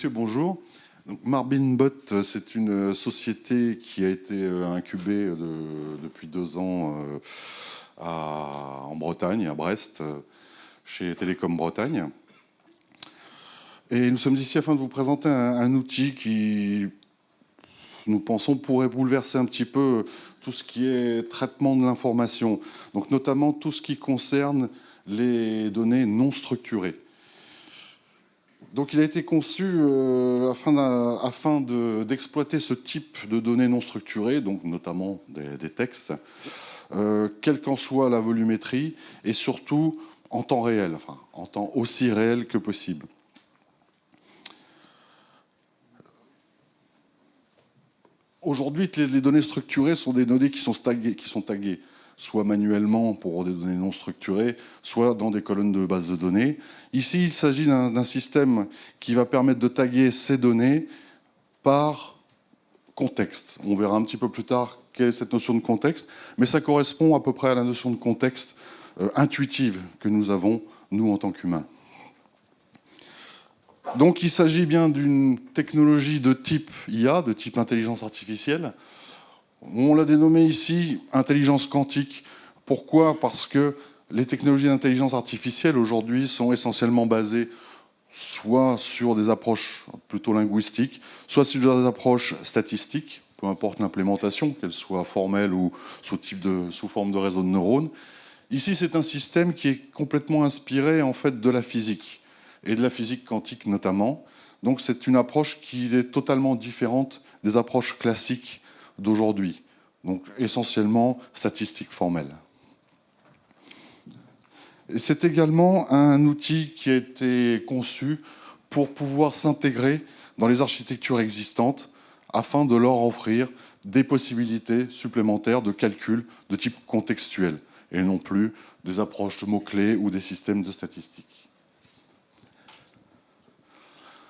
messieurs, bonjour. Donc, Marbinbot, c'est une société qui a été incubée depuis 2 ans en Bretagne, à Brest, chez Télécom Bretagne. Et nous sommes ici afin de vous présenter un outil qui, nous pensons, pourrait bouleverser un petit peu tout ce qui est traitement de l'information, donc notamment tout ce qui concerne les données non structurées. Donc il a été conçu afin d'exploiter ce type de données non structurées, donc notamment des textes, quelle qu'en soit la volumétrie, et surtout en temps réel, enfin en temps aussi réel que possible. Aujourd'hui, les données structurées sont des données qui sont taguées, soit manuellement pour des données non structurées, soit dans des colonnes de base de données. Ici, il s'agit d'un système qui va permettre de taguer ces données par contexte. On verra un petit peu plus tard quelle est cette notion de contexte, mais ça correspond à peu près à la notion de contexte intuitive que nous avons, nous, en tant qu'humains. Donc il s'agit bien d'une technologie de type IA, de type intelligence artificielle. On l'a dénommée ici intelligence quantique. Pourquoi? Parce que les technologies d'intelligence artificielle aujourd'hui sont essentiellement basées soit sur des approches plutôt linguistiques, soit sur des approches statistiques, peu importe l'implémentation, qu'elle soit formelle ou sous forme de réseau de neurones. Ici, c'est un système qui est complètement inspiré en fait de la physique, et de la physique quantique notamment. Donc c'est une approche qui est totalement différente des approches classiques d'aujourd'hui, donc essentiellement statistique formelle. Et c'est également un outil qui a été conçu pour pouvoir s'intégrer dans les architectures existantes afin de leur offrir des possibilités supplémentaires de calcul de type contextuel et non plus des approches de mots-clés ou des systèmes de statistiques.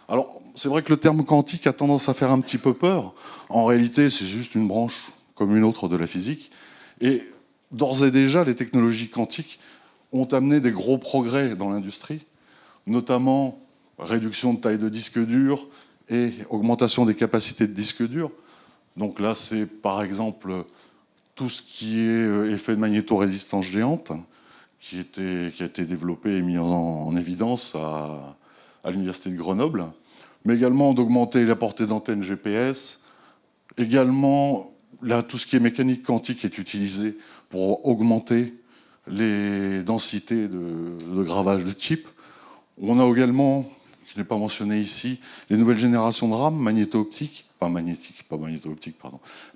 Alors, c'est vrai que le terme quantique a tendance à faire un petit peu peur. En réalité, c'est juste une branche comme une autre de la physique. Et d'ores et déjà, les technologies quantiques ont amené des gros progrès dans l'industrie, notamment réduction de taille de disque dur et augmentation des capacités de disque dur. Donc là, c'est par exemple tout ce qui est effet de magnétorésistance géante, qui a été développé et mis en évidence à l'université de Grenoble, mais également d'augmenter la portée d'antenne GPS, également là, tout ce qui est mécanique quantique est utilisé pour augmenter les densités de gravage de chips. On a également, je n'ai pas mentionné ici, les nouvelles générations de RAM magnéto-optiques,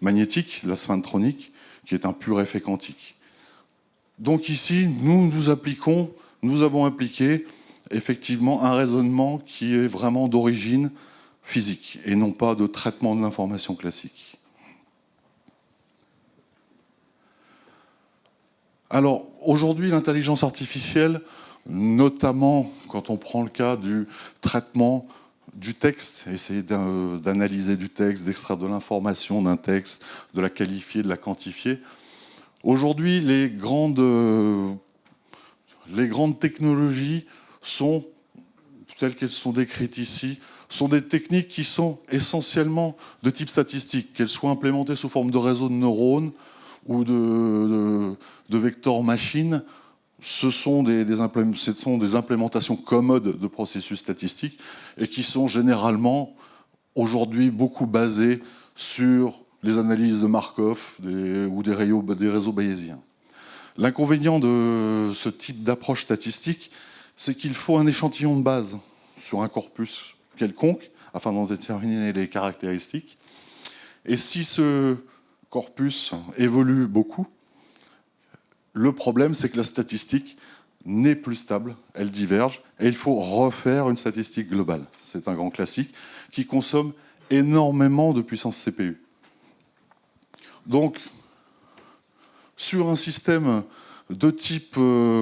magnétique, la sphintronique, qui est un pur effet quantique. Donc ici, nous avons appliqué effectivement un raisonnement qui est vraiment d'origine physique et non pas de traitement de l'information classique. Alors aujourd'hui, l'intelligence artificielle, notamment quand on prend le cas du traitement du texte, essayer d'analyser du texte, d'extraire de l'information d'un texte, de la qualifier, de la quantifier. Aujourd'hui, les grandes technologies sont, telles qu'elles sont décrites ici, sont des techniques qui sont essentiellement de type statistique, qu'elles soient implémentées sous forme de réseaux de neurones ou de vecteurs machines. Ce sont des implémentations commodes de processus statistiques et qui sont généralement aujourd'hui beaucoup basées sur les analyses de Markov ou des réseaux bayésiens. L'inconvénient de ce type d'approche statistique, c'est qu'il faut un échantillon de base sur un corpus quelconque afin d'en déterminer les caractéristiques. Et si ce corpus évolue beaucoup, le problème, c'est que la statistique n'est plus stable, elle diverge, et il faut refaire une statistique globale. C'est un grand classique qui consomme énormément de puissance CPU. Donc, sur un système de type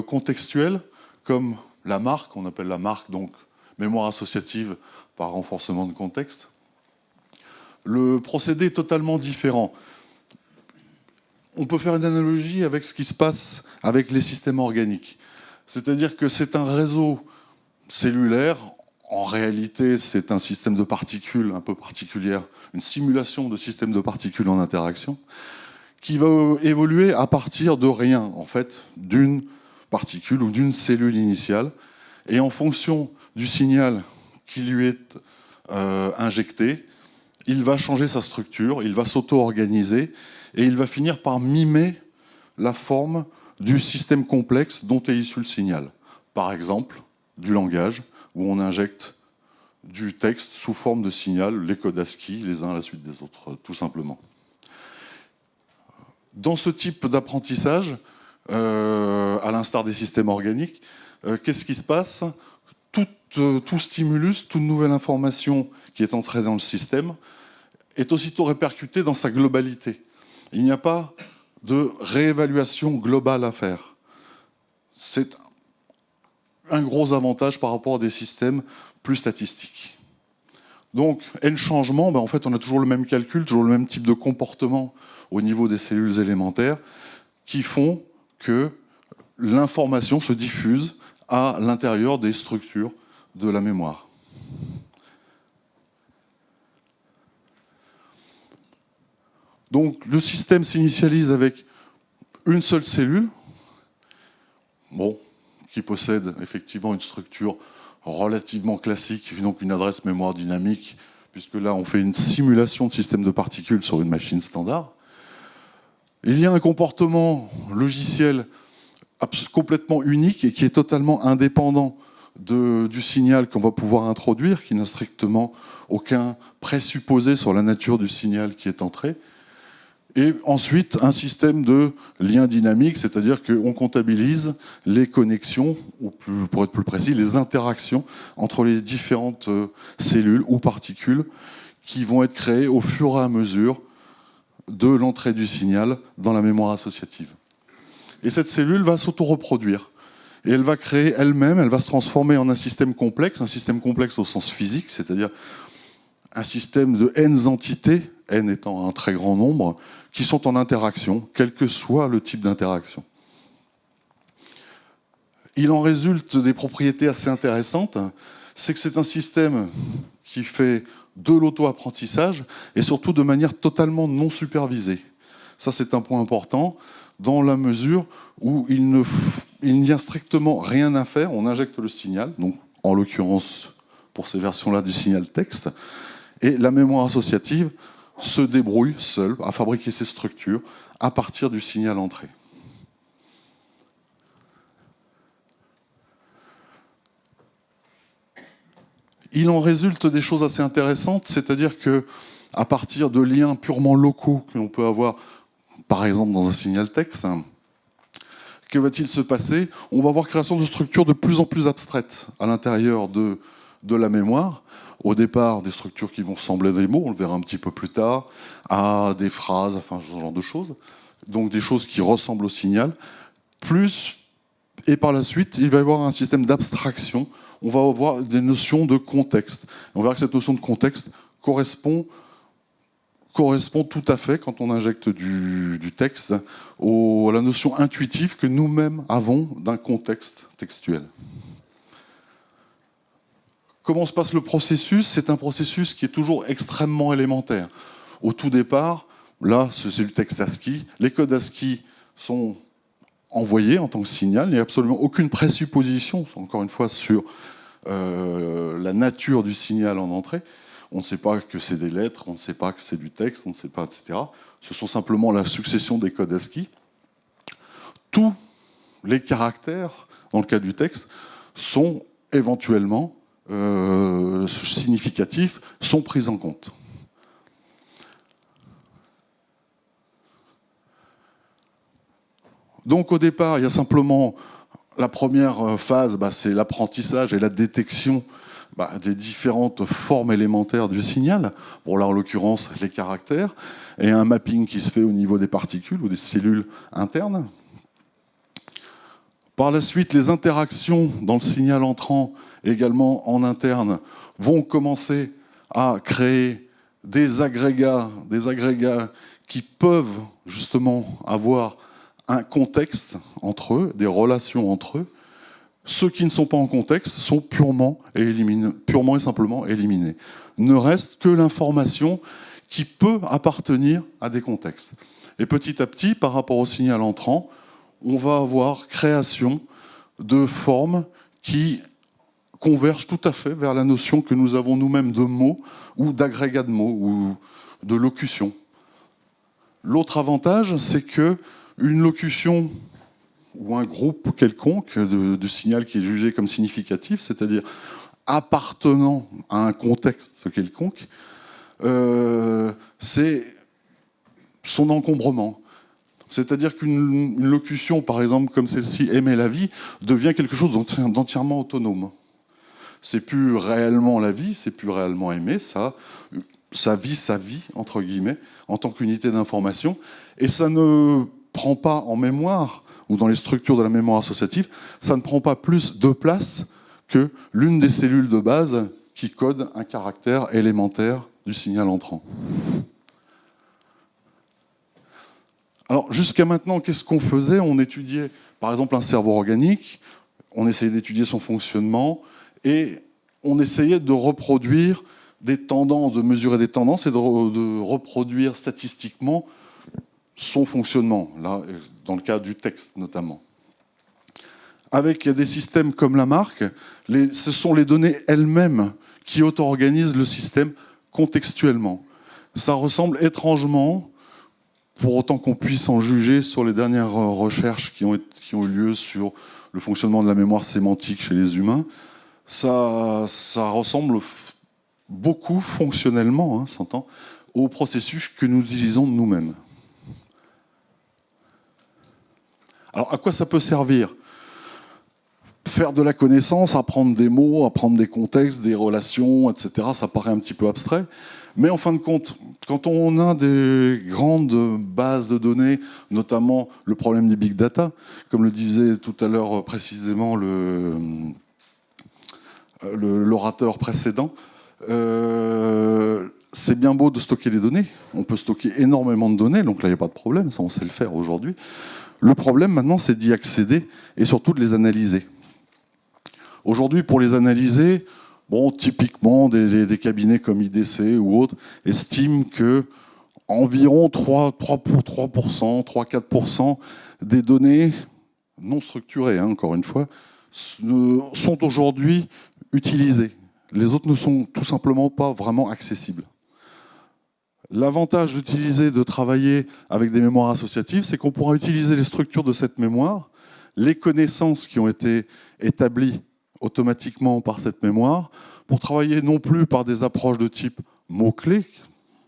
contextuel, comme la marque, on appelle la marque donc mémoire associative par renforcement de contexte, le procédé est totalement différent. On peut faire une analogie avec ce qui se passe avec les systèmes organiques. C'est-à-dire que c'est un réseau cellulaire En réalité, c'est un système de particules un peu particulière, une simulation de système de particules en interaction, qui va évoluer à partir de rien, en fait, d'une particule ou d'une cellule initiale. Et en fonction du signal qui lui est injecté, il va changer sa structure, il va s'auto-organiser, et il va finir par mimer la forme du système complexe dont est issu le signal. Par exemple, du langage, où on injecte du texte sous forme de signal, les codes ASCII, les uns à la suite des autres, tout simplement. Dans ce type d'apprentissage, à l'instar des systèmes organiques, qu'est-ce qui se passe ? Tout stimulus, toute nouvelle information qui est entrée dans le système est aussitôt répercutée dans sa globalité. Il n'y a pas de réévaluation globale à faire. C'est un gros avantage par rapport à des systèmes plus statistiques. Donc, n changements, en fait, on a toujours le même calcul, toujours le même type de comportement au niveau des cellules élémentaires qui font que l'information se diffuse à l'intérieur des structures de la mémoire. Donc, le système s'initialise avec une seule cellule, qui possède effectivement une structure relativement classique, donc une adresse mémoire dynamique, puisque là, on fait une simulation de système de particules sur une machine standard. Il y a un comportement logiciel complètement unique et qui est totalement indépendant du signal qu'on va pouvoir introduire, qui n'a strictement aucun présupposé sur la nature du signal qui est entré. Et ensuite, un système de lien dynamique, c'est-à-dire qu'on comptabilise les connexions, ou pour être plus précis, les interactions entre les différentes cellules ou particules qui vont être créées au fur et à mesure de l'entrée du signal dans la mémoire associative. Et cette cellule va s'auto-reproduire. Et elle va créer elle-même, elle va se transformer en un système complexe au sens physique, c'est-à-dire un système de n entités, n étant un très grand nombre, qui sont en interaction, quel que soit le type d'interaction. Il en résulte des propriétés assez intéressantes, c'est que c'est un système qui fait de l'auto-apprentissage et surtout de manière totalement non supervisée. Ça, c'est un point important, dans la mesure où il n'y a strictement rien à faire, on injecte le signal, donc en l'occurrence, pour ces versions-là, du signal texte, et la mémoire associative se débrouille seule à fabriquer ces structures à partir du signal entré. Il en résulte des choses assez intéressantes, c'est-à-dire que à partir de liens purement locaux que l'on peut avoir, par exemple dans un signal texte, que va-t-il se passer ? On va avoir création de structures de plus en plus abstraites à l'intérieur de la mémoire. Au départ, des structures qui vont ressembler à des mots, on le verra un petit peu plus tard, à des phrases, enfin ce genre de choses. Donc des choses qui ressemblent au signal. Et par la suite, il va y avoir un système d'abstraction. On va avoir des notions de contexte. On verra que cette notion de contexte correspond tout à fait, quand on injecte du texte, à la notion intuitive que nous-mêmes avons d'un contexte textuel. Comment se passe le processus ? C'est un processus qui est toujours extrêmement élémentaire. Au tout départ, là, c'est le texte ASCII. Les codes ASCII sont envoyés en tant que signal. Il n'y a absolument aucune présupposition, encore une fois, sur la nature du signal en entrée. On ne sait pas que c'est des lettres, on ne sait pas que c'est du texte, on ne sait pas, etc. Ce sont simplement la succession des codes ASCII. Tous les caractères, dans le cas du texte, sont éventuellement significatifs, sont pris en compte. Donc au départ, il y a simplement la première phase, c'est l'apprentissage et la détection des différentes formes élémentaires du signal. Bon, là, en l'occurrence, les caractères, et un mapping qui se fait au niveau des particules ou des cellules internes. Par la suite, les interactions dans le signal entrant, également en interne, vont commencer à créer des agrégats qui peuvent justement avoir un contexte entre eux, des relations entre eux, Ceux qui ne sont pas en contexte sont purement et simplement éliminés. Ne reste que l'information qui peut appartenir à des contextes. Et petit à petit, par rapport au signal entrant, on va avoir création de formes qui convergent tout à fait vers la notion que nous avons nous-mêmes de mots ou d'agrégat de mots ou de locution. L'autre avantage, c'est que une locution ou un groupe quelconque de signal qui est jugé comme significatif, c'est-à-dire appartenant à un contexte quelconque, c'est son encombrement. C'est-à-dire qu'une locution, par exemple, comme celle-ci, aimer la vie, devient quelque chose d'entièrement autonome. C'est plus réellement la vie, c'est plus réellement aimer, ça vit sa vie, entre guillemets, en tant qu'unité d'information, et ça ne prend pas en mémoire, ou dans les structures de la mémoire associative, ça ne prend pas plus de place que l'une des cellules de base qui code un caractère élémentaire du signal entrant. Alors, jusqu'à maintenant, qu'est-ce qu'on faisait? On étudiait, par exemple, un cerveau organique, on essayait d'étudier son fonctionnement, et on essayait de reproduire des tendances, de mesurer des tendances et de reproduire statistiquement son fonctionnement, là, dans le cas du texte notamment. Avec des systèmes comme Lamarck, ce sont les données elles-mêmes qui auto-organisent le système contextuellement. Ça ressemble étrangement, pour autant qu'on puisse en juger sur les dernières recherches qui ont eu lieu sur le fonctionnement de la mémoire sémantique chez les humains, ça ressemble beaucoup fonctionnellement, hein, s'entend, au processus que nous utilisons nous-mêmes. Alors, à quoi ça peut servir? Faire de la connaissance, apprendre des mots, apprendre des contextes, des relations, etc., ça paraît un petit peu abstrait. Mais en fin de compte, quand on a des grandes bases de données, notamment le problème des big data, comme le disait tout à l'heure précisément l'orateur précédent, c'est bien beau de stocker les données. On peut stocker énormément de données, donc là, il n'y a pas de problème, ça on sait le faire aujourd'hui. Le problème maintenant, c'est d'y accéder et surtout de les analyser. Aujourd'hui, pour les analyser, bon, typiquement, des cabinets comme IDC ou autres estiment que environ 3-4% des données non structurées, hein, encore une fois, sont aujourd'hui utilisées. Les autres ne sont tout simplement pas vraiment accessibles. L'avantage de travailler avec des mémoires associatives, c'est qu'on pourra utiliser les structures de cette mémoire, les connaissances qui ont été établies automatiquement par cette mémoire, pour travailler non plus par des approches de type mots-clés,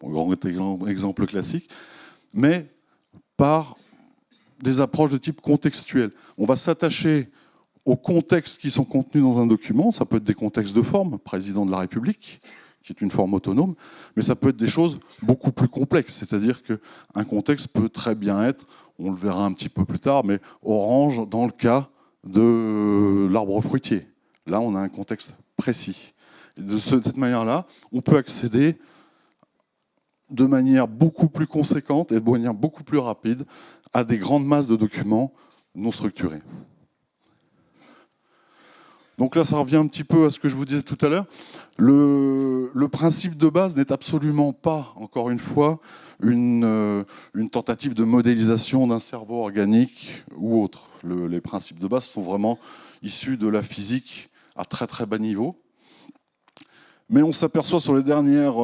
grand exemple classique, mais par des approches de type contextuel. On va s'attacher aux contextes qui sont contenus dans un document, ça peut être des contextes de forme, président de la République, qui est une forme autonome, mais ça peut être des choses beaucoup plus complexes, c'est-à-dire qu'un contexte peut très bien être, on le verra un petit peu plus tard, mais orange dans le cas de l'arbre fruitier. Là, on a un contexte précis. Et de cette manière-là, on peut accéder de manière beaucoup plus conséquente et de manière beaucoup plus rapide à des grandes masses de documents non structurés. Donc là, ça revient un petit peu à ce que je vous disais tout à l'heure. Le principe de base n'est absolument pas, encore une fois, une tentative de modélisation d'un cerveau organique ou autre. Les principes de base sont vraiment issus de la physique à très très bas niveau. Mais on s'aperçoit sur les dernières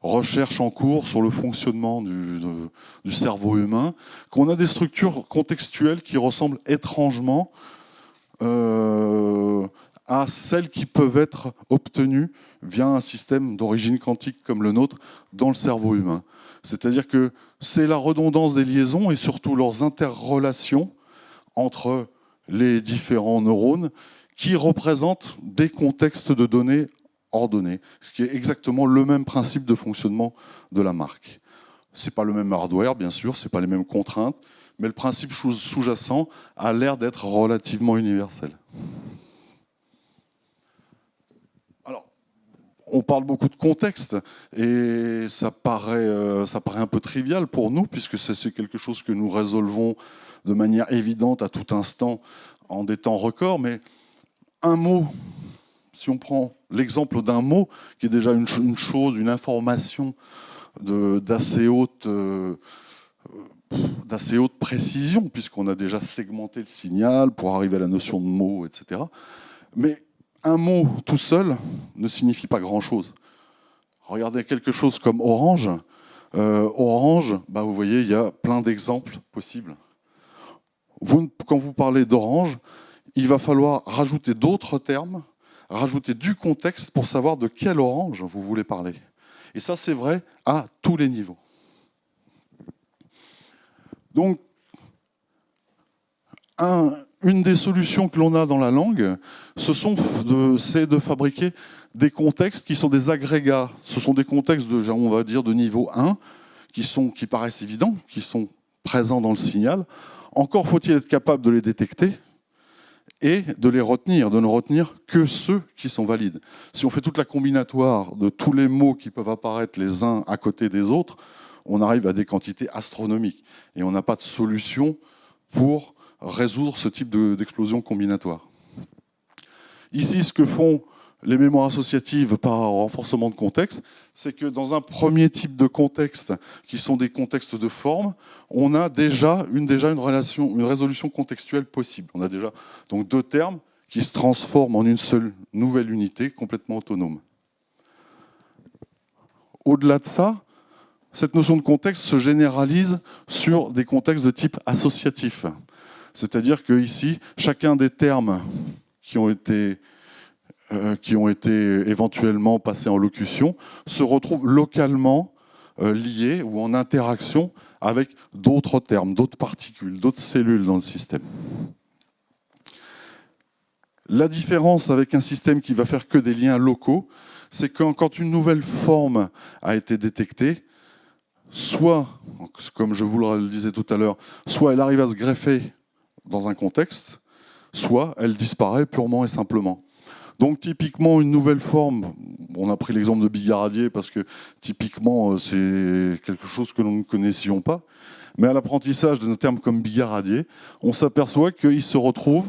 recherches en cours sur le fonctionnement du cerveau humain qu'on a des structures contextuelles qui ressemblent étrangement à celles qui peuvent être obtenues via un système d'origine quantique comme le nôtre dans le cerveau humain. C'est-à-dire que c'est la redondance des liaisons et surtout leurs interrelations entre les différents neurones qui représentent des contextes de données ordonnés, ce qui est exactement le même principe de fonctionnement de Lamarck. Ce n'est pas le même hardware, bien sûr, ce n'est pas les mêmes contraintes, mais le principe sous-jacent a l'air d'être relativement universel. Alors, on parle beaucoup de contexte, et ça paraît un peu trivial pour nous, puisque c'est quelque chose que nous résolvons de manière évidente à tout instant en des temps records, mais un mot, si on prend l'exemple d'un mot, qui est déjà une chose, une information d'assez haute précision, puisqu'on a déjà segmenté le signal pour arriver à la notion de mot, etc. Mais un mot tout seul ne signifie pas grand-chose. Regardez quelque chose comme orange. Orange, bah vous voyez, il y a plein d'exemples possibles. Quand vous parlez d'orange, il va falloir rajouter d'autres termes, rajouter du contexte pour savoir de quelle orange vous voulez parler. Et ça, c'est vrai à tous les niveaux. Donc, une des solutions que l'on a dans la langue, c'est de fabriquer des contextes qui sont des agrégats. Ce sont des contextes on va dire, de niveau 1, qui paraissent évidents, qui sont présents dans le signal. Encore faut-il être capable de les détecter et de les retenir, de ne retenir que ceux qui sont valides. Si on fait toute la combinatoire de tous les mots qui peuvent apparaître les uns à côté des autres, on arrive à des quantités astronomiques. Et on n'a pas de solution pour résoudre ce type d'explosion combinatoire. Ici, ce que font les mémoires associatives par renforcement de contexte, c'est que dans un premier type de contexte, qui sont des contextes de forme, on a déjà une résolution contextuelle possible. On a déjà donc deux termes qui se transforment en une seule nouvelle unité complètement autonome. Au-delà de ça, cette notion de contexte se généralise sur des contextes de type associatif. C'est-à-dire qu'ici, chacun des termes qui ont été éventuellement passés en locution se retrouve localement liés ou en interaction avec d'autres termes, d'autres particules, d'autres cellules dans le système. La différence avec un système qui va faire que des liens locaux, c'est que quand une nouvelle forme a été détectée, soit, comme je vous le disais tout à l'heure, soit elle arrive à se greffer dans un contexte, soit elle disparaît purement et simplement. Donc typiquement, une nouvelle forme, on a pris l'exemple de bigaradier parce que typiquement, c'est quelque chose que nous ne connaissions pas, mais à l'apprentissage d'un terme comme bigaradier, on s'aperçoit qu'il se retrouve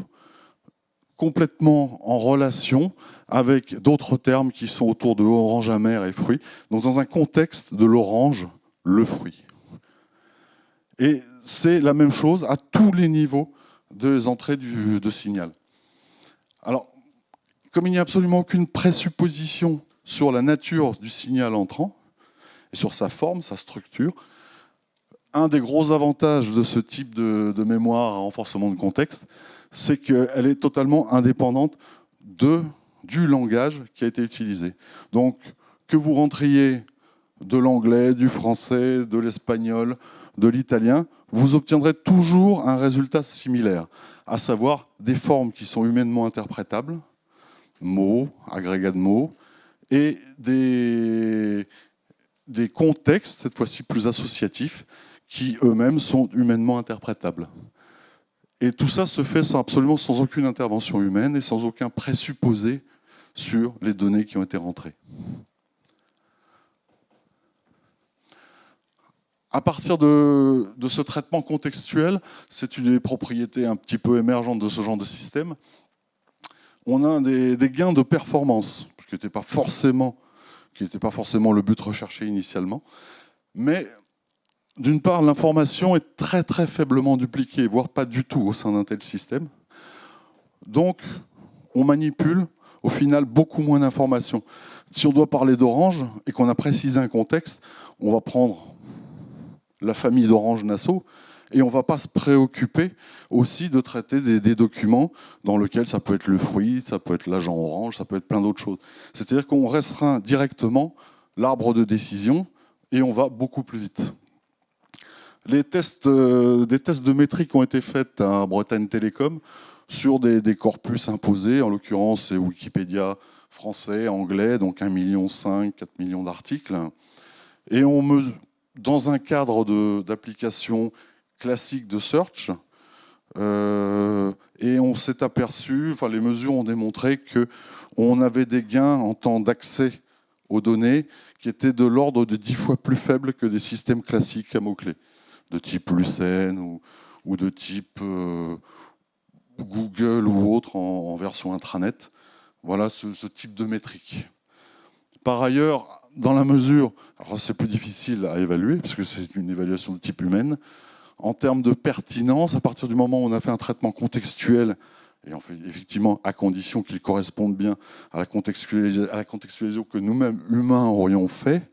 complètement en relation avec d'autres termes qui sont autour de orange amer et fruit, donc dans un contexte de l'orange, le fruit. Et c'est la même chose à tous les niveaux des entrées de signal. Alors, comme il n'y a absolument aucune présupposition sur la nature du signal entrant, et sur sa forme, sa structure, un des gros avantages de ce type de mémoire à renforcement de contexte, c'est qu'elle est totalement indépendante du langage qui a été utilisé. Donc, que vous rentriez de l'anglais, du français, de l'espagnol, de l'italien, vous obtiendrez toujours un résultat similaire, à savoir des formes qui sont humainement interprétables, mots, agrégats de mots, et des contextes, cette fois-ci plus associatifs, qui eux-mêmes sont humainement interprétables. Et tout ça se fait absolument sans aucune intervention humaine et sans aucun présupposé sur les données qui ont été rentrées. À partir de ce traitement contextuel, c'est une des propriétés un petit peu émergentes de ce genre de système, on a des gains de performance, ce qui n'était pas forcément le but recherché initialement. Mais d'une part, l'information est très très faiblement dupliquée, voire pas du tout au sein d'un tel système. Donc, on manipule au final beaucoup moins d'informations. Si on doit parler d'orange et qu'on a précisé un contexte, on va prendre la famille d'Orange Nassau, et on ne va pas se préoccuper aussi de traiter des documents dans lesquels ça peut être le fruit, ça peut être l'agent orange, ça peut être plein d'autres choses. C'est-à-dire qu'on restreint directement l'arbre de décision et on va beaucoup plus vite. Des tests de métrique ont été faits à Bretagne Télécom sur des corpus imposés, en l'occurrence c'est Wikipédia français, anglais, donc 1,5 million, 4 millions d'articles. Et on mesure, dans un cadre d'application classique de search, et on s'est aperçu, les mesures ont démontré qu'on avait des gains en temps d'accès aux données qui étaient de l'ordre de 10 fois plus faibles que des systèmes classiques à mots-clés, de type Lucene ou de type Google ou autre en version intranet. Voilà ce type de métrique. Par ailleurs, dans la mesure, alors c'est plus difficile à évaluer parce que c'est une évaluation de type humaine, en termes de pertinence, à partir du moment où on a fait un traitement contextuel, et on fait effectivement à condition qu'il corresponde bien à la contextualisation que nous-mêmes, humains, aurions fait,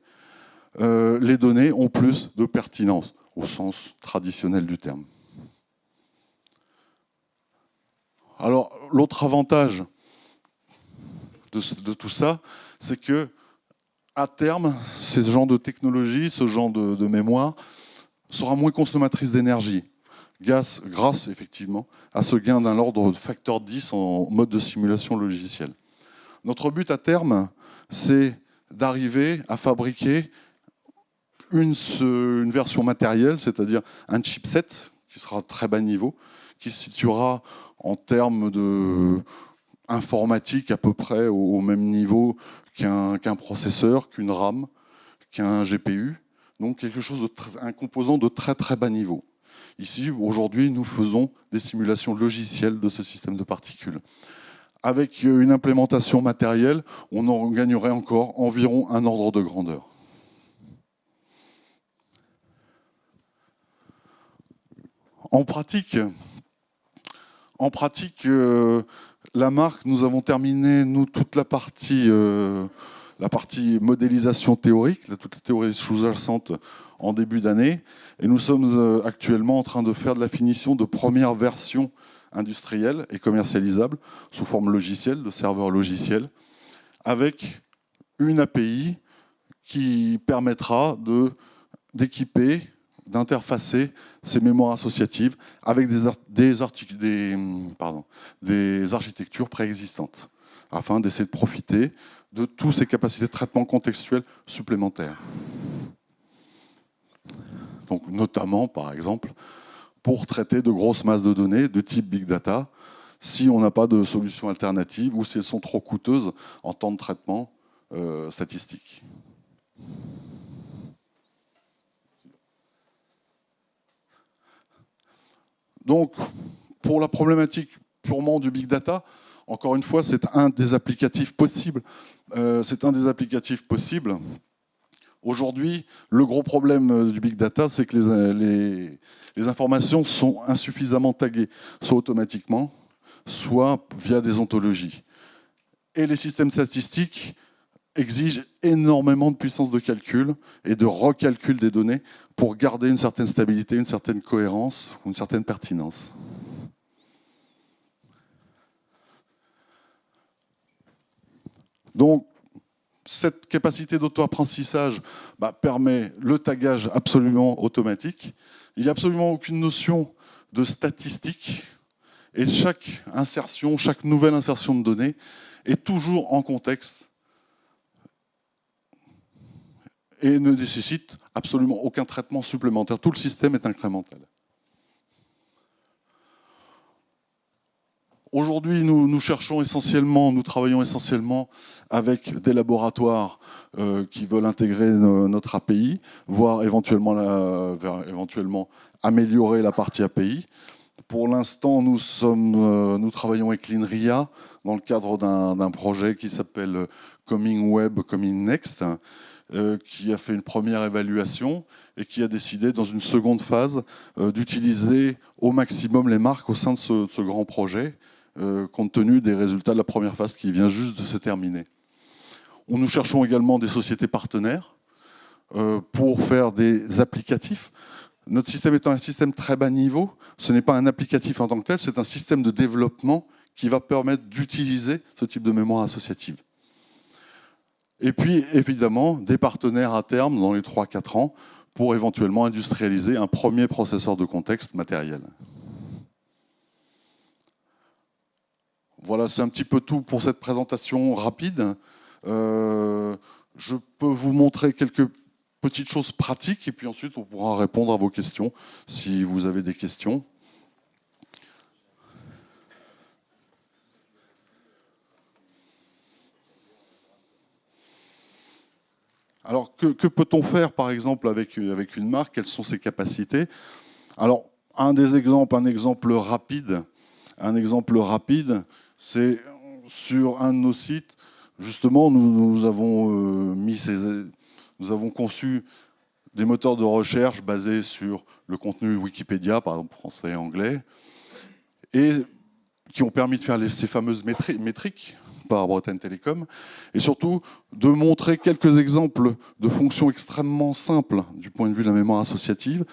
les données ont plus de pertinence, au sens traditionnel du terme. Alors, l'autre avantage de tout ça, c'est que à terme, ce genre de technologie, ce genre de mémoire, sera moins consommatrice d'énergie, grâce effectivement à ce gain d'un ordre de facteur 10 en mode de simulation logicielle. Notre but à terme, c'est d'arriver à fabriquer une version matérielle, c'est-à-dire un chipset qui sera à très bas niveau, qui se situera en termes de informatique à peu près au même niveau qu'un processeur, qu'une RAM, qu'un GPU. Donc quelque chose un composant de très très bas niveau. Ici, aujourd'hui, nous faisons des simulations logicielles de ce système de particules. Avec une implémentation matérielle, on en gagnerait encore environ un ordre de grandeur. En pratique, la marque, nous avons terminé, nous, toute la partie modélisation théorique, toute la théorie sous-jacente en début d'année. Et nous sommes actuellement en train de faire de la finition de première version industrielle et commercialisable sous forme logicielle, de serveur logiciel, avec une API qui permettra d'équiper, d'interfacer ces mémoires associatives avec des architectures préexistantes, afin d'essayer de profiter de toutes ces capacités de traitement contextuel supplémentaires. Donc, notamment, par exemple, pour traiter de grosses masses de données de type big data, si on n'a pas de solution alternative ou si elles sont trop coûteuses en temps de traitement statistique. Donc, pour la problématique purement du big data, encore une fois, c'est un des applicatifs possibles. Aujourd'hui, le gros problème du big data, c'est que les informations sont insuffisamment taguées, soit automatiquement, soit via des ontologies. Et les systèmes statistiques exigent énormément de puissance de calcul et de recalcul des données pour garder une certaine stabilité, une certaine cohérence, une certaine pertinence. Donc, cette capacité d'auto-apprentissage permet le tagage absolument automatique. Il n'y a absolument aucune notion de statistique. Et chaque insertion, chaque nouvelle insertion de données est toujours en contexte et ne nécessite absolument aucun traitement supplémentaire. Tout le système est incrémental. Aujourd'hui, nous travaillons essentiellement avec des laboratoires qui veulent intégrer notre API, voire éventuellement améliorer la partie API. Pour l'instant, nous travaillons avec l'INRIA dans le cadre d'un projet qui s'appelle Coming Web, Coming Next, qui a fait une première évaluation et qui a décidé, dans une seconde phase, d'utiliser au maximum les marques au sein de ce grand projet, compte tenu des résultats de la première phase qui vient juste de se terminer. Nous cherchons également des sociétés partenaires pour faire des applicatifs. Notre système étant un système très bas niveau, ce n'est pas un applicatif en tant que tel, c'est un système de développement qui va permettre d'utiliser ce type de mémoire associative. Et puis, évidemment, des partenaires à terme, dans les 3-4 ans, pour éventuellement industrialiser un premier processeur de contexte matériel. Voilà, c'est un petit peu tout pour cette présentation rapide. Je peux vous montrer quelques petites choses pratiques et puis ensuite on pourra répondre à vos questions si vous avez des questions. Alors, que peut-on faire, par exemple, avec une marque? Quelles sont ses capacités? Alors, un exemple rapide, c'est sur un de nos sites, justement, nous avons conçu des moteurs de recherche basés sur le contenu Wikipédia, par exemple français et anglais, et qui ont permis de faire ces fameuses métriques par Bretagne Télécom, et surtout de montrer quelques exemples de fonctions extrêmement simples du point de vue de la mémoire associative,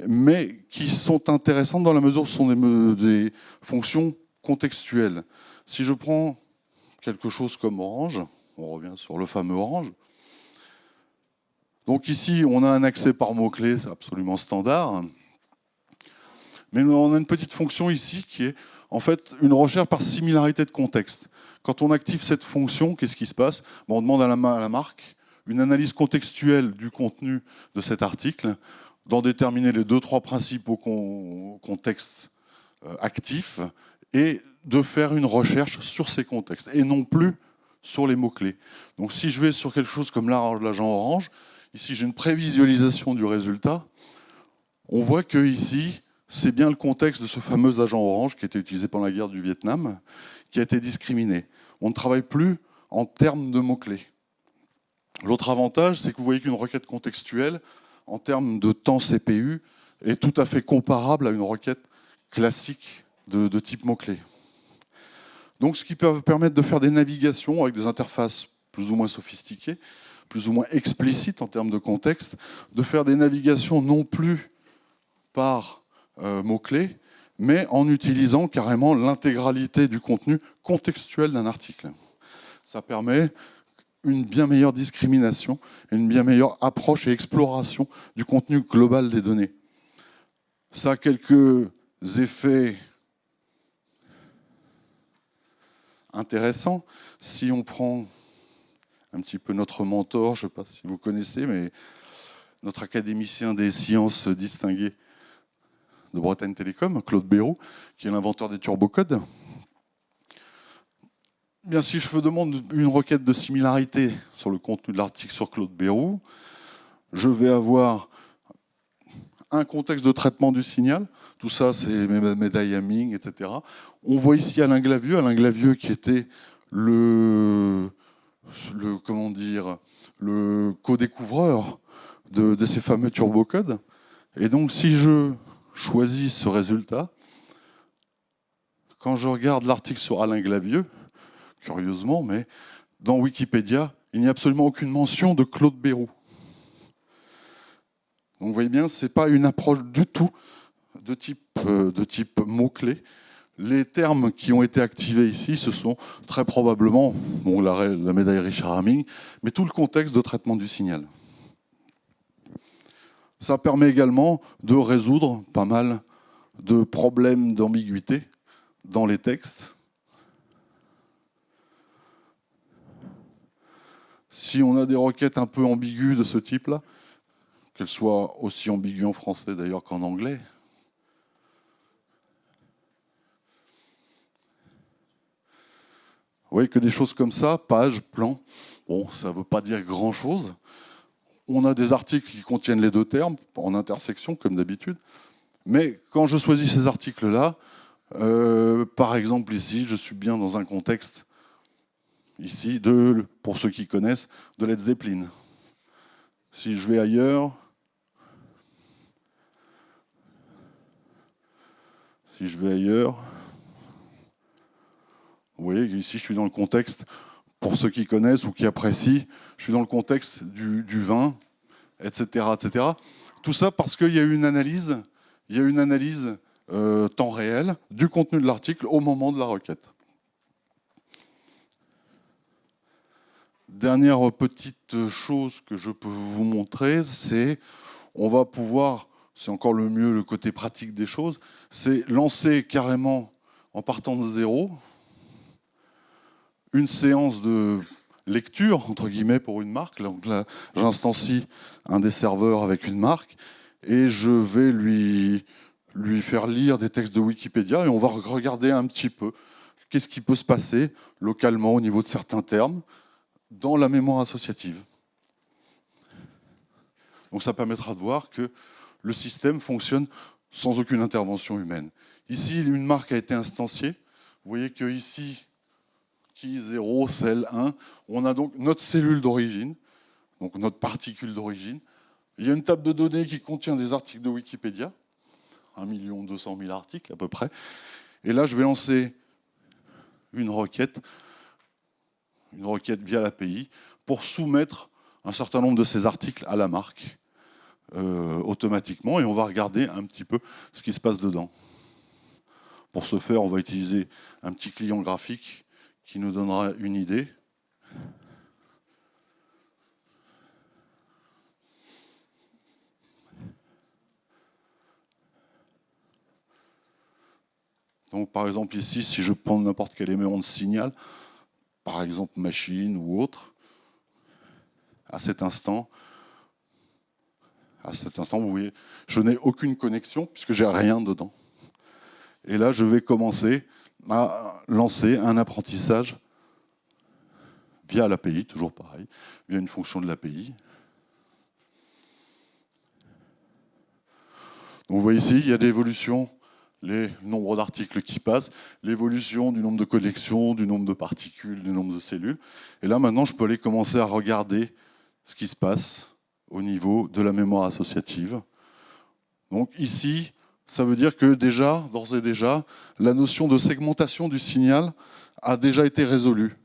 mais qui sont intéressantes dans la mesure où ce sont des fonctions contextuelles. Si je prends quelque chose comme Orange, on revient sur le fameux Orange, donc ici on a un accès par mots-clés, c'est absolument standard, mais on a une petite fonction ici qui est en fait une recherche par similarité de contexte. Quand on active cette fonction, qu'est-ce qui se passe? On demande à la marque une analyse contextuelle du contenu de cet article, d'en déterminer les 2-3 principaux contextes actifs et de faire une recherche sur ces contextes et non plus sur les mots-clés. Donc si je vais sur quelque chose comme l'agent Orange, ici j'ai une prévisualisation du résultat, on voit que ici c'est bien le contexte de ce fameux agent Orange qui a été utilisé pendant la guerre du Vietnam, qui a été discriminé. On ne travaille plus en termes de mots-clés. L'autre avantage, c'est que vous voyez qu'une requête contextuelle, en termes de temps CPU, est tout à fait comparable à une requête classique de type mots-clés. Donc, ce qui peut permettre de faire des navigations avec des interfaces plus ou moins sophistiquées, plus ou moins explicites en termes de contexte, de faire des navigations non plus par mots-clés, mais en utilisant carrément l'intégralité du contenu contextuel d'un article. Ça permet une bien meilleure discrimination, une bien meilleure approche et exploration du contenu global des données. Ça a quelques effets intéressants. Si on prend un petit peu notre mentor, je ne sais pas si vous connaissez, mais notre académicien des sciences distingué de Bretagne Télécom, Claude Bérou, qui est l'inventeur des turbocodes. Bien, si je demande une requête de similarité sur le contenu de l'article sur Claude Bérou, je vais avoir un contexte de traitement du signal. Tout ça, c'est mes diaming, etc. On voit ici Alain Glavieux qui était le co-découvreur de ces fameux turbocodes. Et donc, si je choisis ce résultat, quand je regarde l'article sur Alain Glavieux, curieusement, mais dans Wikipédia, il n'y a absolument aucune mention de Claude Bérou. Donc vous voyez bien, ce n'est pas une approche du tout de type mots-clés. Les termes qui ont été activés ici, ce sont très probablement la médaille Richard Hamming, mais tout le contexte de traitement du signal. Ça permet également de résoudre pas mal de problèmes d'ambiguïté dans les textes. Si on a des requêtes un peu ambiguës de ce type-là, qu'elles soient aussi ambiguës en français d'ailleurs qu'en anglais, vous voyez que des choses comme ça, page, plan, bon, ça ne veut pas dire grand-chose. On a des articles qui contiennent les deux termes en intersection, comme d'habitude. Mais quand je choisis ces articles-là, par exemple ici, je suis bien dans un contexte, ici, pour ceux qui connaissent, de Led Zeppelin. Si je vais ailleurs, vous voyez qu'ici, je suis dans le contexte, pour ceux qui connaissent ou qui apprécient, je suis dans le contexte du vin, etc., etc. Tout ça parce qu'il y a eu une analyse, temps réel du contenu de l'article au moment de la requête. Dernière petite chose que je peux vous montrer, c'est on va pouvoir, c'est encore le mieux, le côté pratique des choses, c'est lancer carrément en partant de zéro une séance de lecture, entre guillemets, pour une marque. Donc là, j'instancie un des serveurs avec une marque et je vais lui faire lire des textes de Wikipédia et on va regarder un petit peu qu'est-ce qui peut se passer localement au niveau de certains termes dans la mémoire associative. Donc ça permettra de voir que le système fonctionne sans aucune intervention humaine. Ici, une marque a été instanciée. Vous voyez que ici, qui 0, celle 1, on a donc notre cellule d'origine, donc notre particule d'origine. Il y a une table de données qui contient des articles de Wikipédia, 1 200 000 articles à peu près. Et là, je vais lancer une requête via l'API pour soumettre un certain nombre de ces articles à la marque automatiquement, et on va regarder un petit peu ce qui se passe dedans. Pour ce faire, on va utiliser un petit client graphique qui nous donnera une idée. Donc, par exemple, ici, si je prends n'importe quel élément de signal, par exemple machine ou autre, à cet instant, vous voyez, je n'ai aucune connexion puisque j'ai rien dedans. Et là, je vais commencer à lancer un apprentissage via l'API, toujours pareil, via une fonction de l'API. Donc vous voyez ici, il y a des évolutions, les nombres d'articles qui passent, l'évolution du nombre de connexions, du nombre de particules, du nombre de cellules. Et là, maintenant, je peux aller commencer à regarder ce qui se passe au niveau de la mémoire associative. Donc ici, ça veut dire que déjà, d'ores et déjà, la notion de segmentation du signal a déjà été résolue.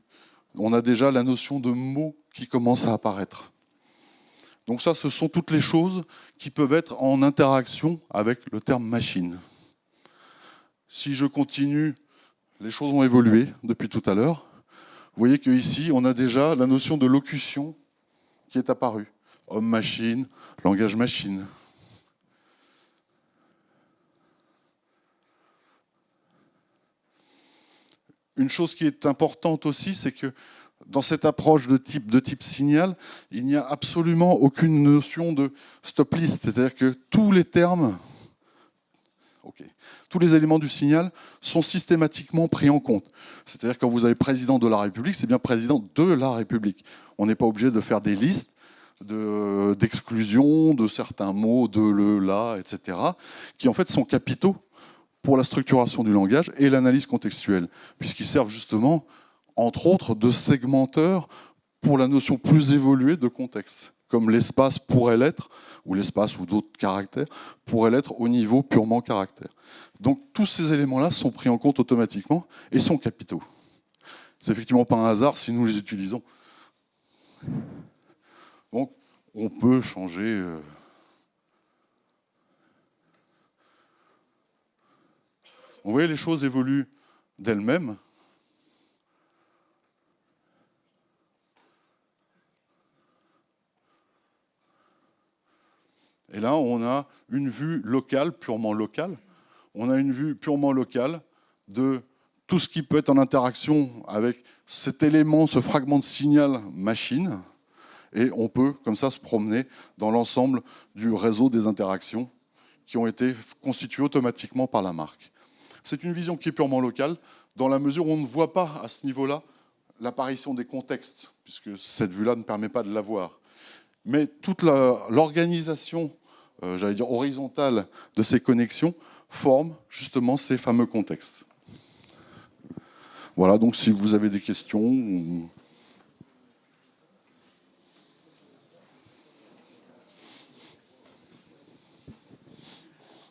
On a déjà la notion de mots qui commence à apparaître. Donc ça, ce sont toutes les choses qui peuvent être en interaction avec le terme machine. Si je continue, les choses ont évolué depuis tout à l'heure. Vous voyez qu'ici, on a déjà la notion de locution qui est apparue. Homme-machine, langage-machine. Une chose qui est importante aussi, c'est que dans cette approche de type signal, il n'y a absolument aucune notion de stop list. C'est-à-dire que tous les termes, tous les éléments du signal sont systématiquement pris en compte. C'est-à-dire que quand vous avez président de la République, c'est bien président de la République. On n'est pas obligé de faire des listes d'exclusion de certains mots, de le, là, etc., qui en fait sont capitaux pour la structuration du langage et l'analyse contextuelle, puisqu'ils servent justement, entre autres, de segmenteurs pour la notion plus évoluée de contexte, comme l'espace pourrait l'être, ou l'espace ou d'autres caractères, pourraient l'être au niveau purement caractère. Donc tous ces éléments-là sont pris en compte automatiquement et sont capitaux. C'est effectivement pas un hasard si nous les utilisons. Donc on peut changer... Vous voyez, les choses évoluent d'elles-mêmes. Et là, on a une vue locale, purement locale. On a une vue purement locale de tout ce qui peut être en interaction avec cet élément, ce fragment de signal machine. Et on peut, comme ça, se promener dans l'ensemble du réseau des interactions qui ont été constituées automatiquement par la marque. C'est une vision qui est purement locale, dans la mesure où on ne voit pas à ce niveau-là l'apparition des contextes, puisque cette vue-là ne permet pas de la voir. Mais toute l'organisation, j'allais dire horizontale, de ces connexions forme justement ces fameux contextes. Voilà, donc si vous avez des questions...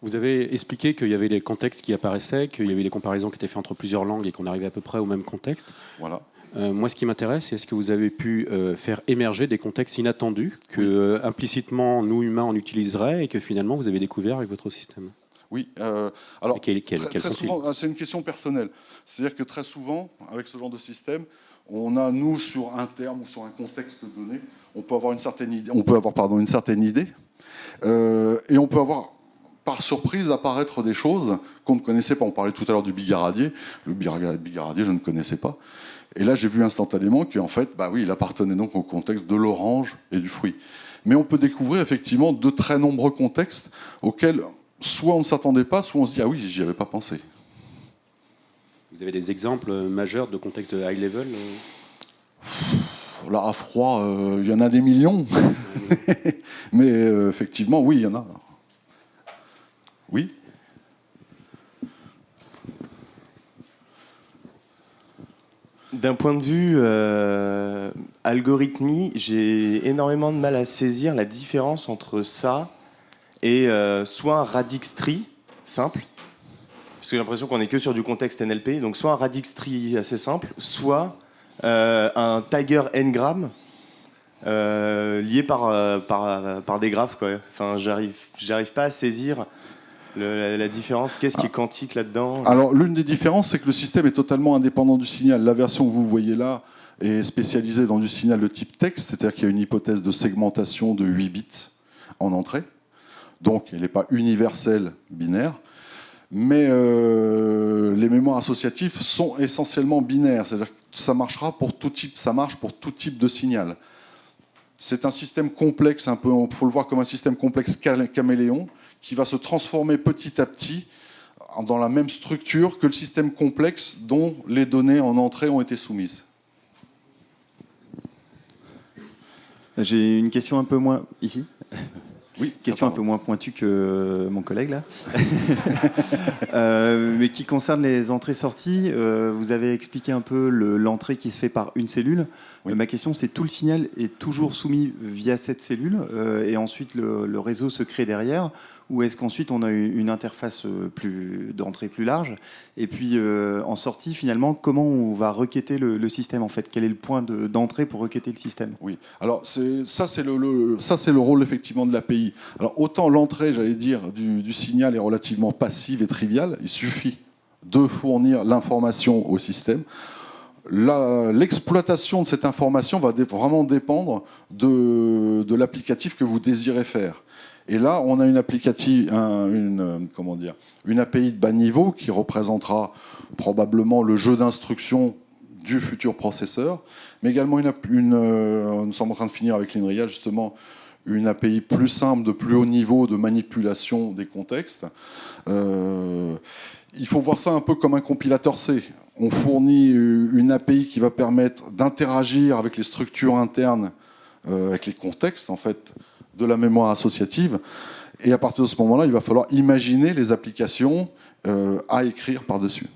Vous avez expliqué qu'il y avait les contextes qui apparaissaient, qu'il y avait des comparaisons qui étaient faites entre plusieurs langues et qu'on arrivait à peu près au même contexte. Voilà. Moi, ce qui m'intéresse, c'est est-ce que vous avez pu faire émerger des contextes inattendus que implicitement nous, humains, on utiliserait et que finalement vous avez découvert avec votre système? Oui, alors quels très souvent, c'est une question personnelle. C'est-à-dire que très souvent, avec ce genre de système, on a, nous, sur un terme ou sur un contexte donné, on peut avoir une certaine idée, et on peut avoir, par surprise, apparaître des choses qu'on ne connaissait pas. On parlait tout à l'heure du bigaradier. Le bigaradier, je ne connaissais pas. Et là, j'ai vu instantanément qu'en fait, bah oui, il appartenait donc au contexte de l'orange et du fruit. Mais on peut découvrir effectivement de très nombreux contextes auxquels soit on ne s'attendait pas, soit on se dit « Ah oui, j'y avais pas pensé ». Vous avez des exemples majeurs de contextes high level Là, à froid, il y en a des millions. Mais effectivement, oui, il y en a. Oui. D'un point de vue algorithmie, j'ai énormément de mal à saisir la différence entre ça et soit un radix tree simple, parce que j'ai l'impression qu'on est que sur du contexte NLP, donc soit un radix tree assez simple, soit un tiger n-gram lié par des graphes, quoi. Enfin, j'arrive pas à saisir la différence. Qu'est-ce qui est quantique là-dedans? Alors, l'une des différences, c'est que le système est totalement indépendant du signal. La version que vous voyez là est spécialisée dans du signal de type texte, c'est-à-dire qu'il y a une hypothèse de segmentation de 8 bits en entrée. Donc, elle n'est pas universelle binaire. Mais les mémoires associatives sont essentiellement binaires, c'est-à-dire que ça marchera pour tout type, ça marche pour tout type de signal. C'est un système complexe, un peu, il faut le voir comme un système complexe caméléon, qui va se transformer petit à petit dans la même structure que le système complexe dont les données en entrée ont été soumises. J'ai une question un peu moins... Ici ? Oui, question un peu moins pointue que mon collègue là, mais qui concerne les entrées-sorties. Vous avez expliqué un peu l'entrée qui se fait par une cellule. Oui. Ma question, c'est tout le signal est toujours soumis via cette cellule et ensuite le réseau se crée derrière, ou est-ce qu'ensuite on a une interface d'entrée plus large, et puis en sortie finalement, comment on va requêter le système en fait? Quel est le point d'entrée pour requêter le système? Oui, alors ça c'est le rôle effectivement de l'API. Alors autant l'entrée, j'allais dire, du signal est relativement passive et triviale, il suffit de fournir l'information au système. L'exploitation de cette information va vraiment dépendre de l'applicatif que vous désirez faire. Et là, on a une API de bas niveau qui représentera probablement le jeu d'instructions du futur processeur, mais également nous sommes en train de finir avec l'INRIA justement une API plus simple, de plus haut niveau de manipulation des contextes. Il faut voir ça un peu comme un compilateur C. On fournit une API qui va permettre d'interagir avec les structures internes, avec les contextes en fait, de la mémoire associative. Et à partir de ce moment-là, il va falloir imaginer les applications à écrire par-dessus.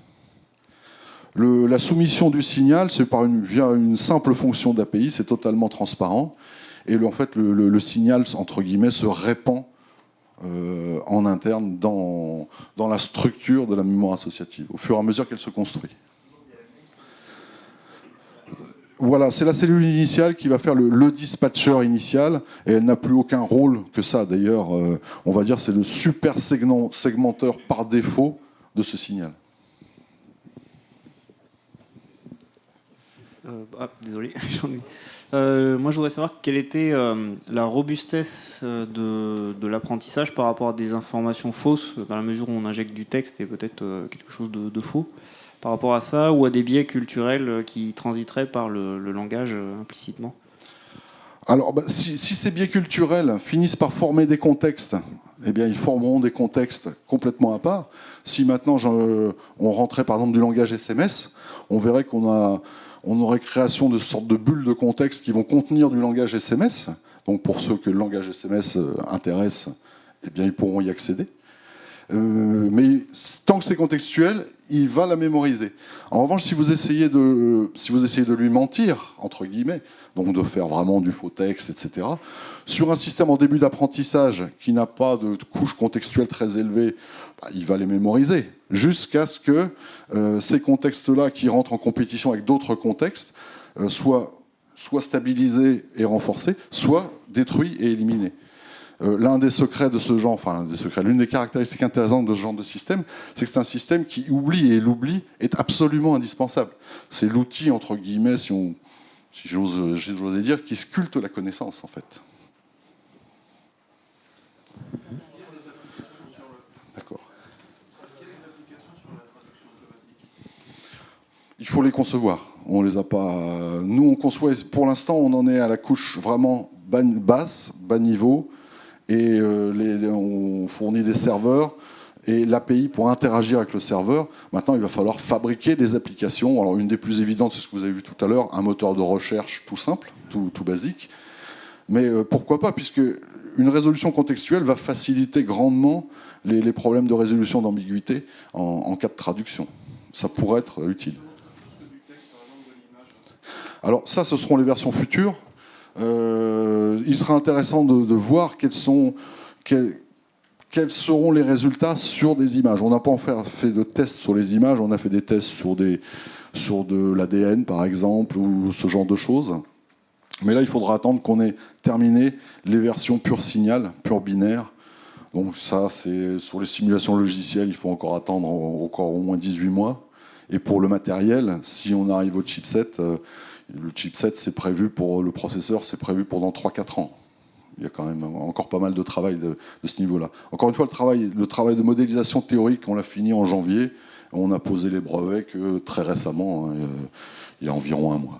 La soumission du signal, c'est via une simple fonction d'API, c'est totalement transparent. Et en fait, le signal, entre guillemets, se répand en interne dans la structure de la mémoire associative, au fur et à mesure qu'elle se construit. Voilà, c'est la cellule initiale qui va faire le dispatcher initial, et elle n'a plus aucun rôle que ça. D'ailleurs, on va dire c'est le super segmenteur par défaut de ce signal. Désolé, j'en ai. Moi, je voudrais savoir quelle était la robustesse de l'apprentissage par rapport à des informations fausses, dans la mesure où on injecte du texte et peut-être quelque chose de faux, par rapport à ça, ou à des biais culturels qui transiteraient par le langage implicitement. Alors, si ces biais culturels finissent par former des contextes, eh bien, ils formeront des contextes complètement à part. Si maintenant on rentrait par exemple du langage SMS, on verrait qu'on aurait création de sortes de bulles de contexte qui vont contenir du langage SMS. Donc pour ceux que le langage SMS intéresse, eh bien, ils pourront y accéder. Mais tant que c'est contextuel, il va la mémoriser. En revanche, si vous essayez de lui mentir, entre guillemets, donc de faire vraiment du faux texte, etc., sur un système en début d'apprentissage qui n'a pas de couche contextuelle très élevée, il va les mémoriser, jusqu'à ce que ces contextes-là qui rentrent en compétition avec d'autres contextes soient stabilisés et renforcés, soit détruits et éliminés. L'un des secrets de ce genre, l'une des caractéristiques intéressantes de ce genre de système, c'est que c'est un système qui oublie, et l'oubli est absolument indispensable. C'est l'outil, entre guillemets, si j'osais dire, qui sculpte la connaissance, en fait. D'accord. Il faut les concevoir. On les a pas. Nous, on conçoit. Pour l'instant, on en est à la couche vraiment basse, bas niveau. Et on fournit des serveurs et l'API pour interagir avec le serveur. Maintenant, il va falloir fabriquer des applications. Alors, une des plus évidentes, c'est ce que vous avez vu tout à l'heure, un moteur de recherche tout simple, tout basique. Mais pourquoi pas, puisque une résolution contextuelle va faciliter grandement les problèmes de résolution d'ambiguïté en cas de traduction. Ça pourrait être utile. Alors ça, ce seront les versions futures. Il sera intéressant de voir quels seront les résultats sur des images. On n'a pas fait de tests sur les images, on a fait des tests sur de l'ADN, par exemple, ou ce genre de choses. Mais là, il faudra attendre qu'on ait terminé les versions pure signal, pure binaire. Donc ça, c'est sur les simulations logicielles, il faut encore attendre encore au moins 18 mois. Et pour le matériel, si on arrive au chipset, le chipset, c'est prévu pour le processeur, c'est prévu pour dans 3-4 ans. Il y a quand même encore pas mal de travail de ce niveau-là. Encore une fois, le travail de modélisation théorique, on l'a fini en janvier. On a posé les brevets que très récemment, il y a environ un mois.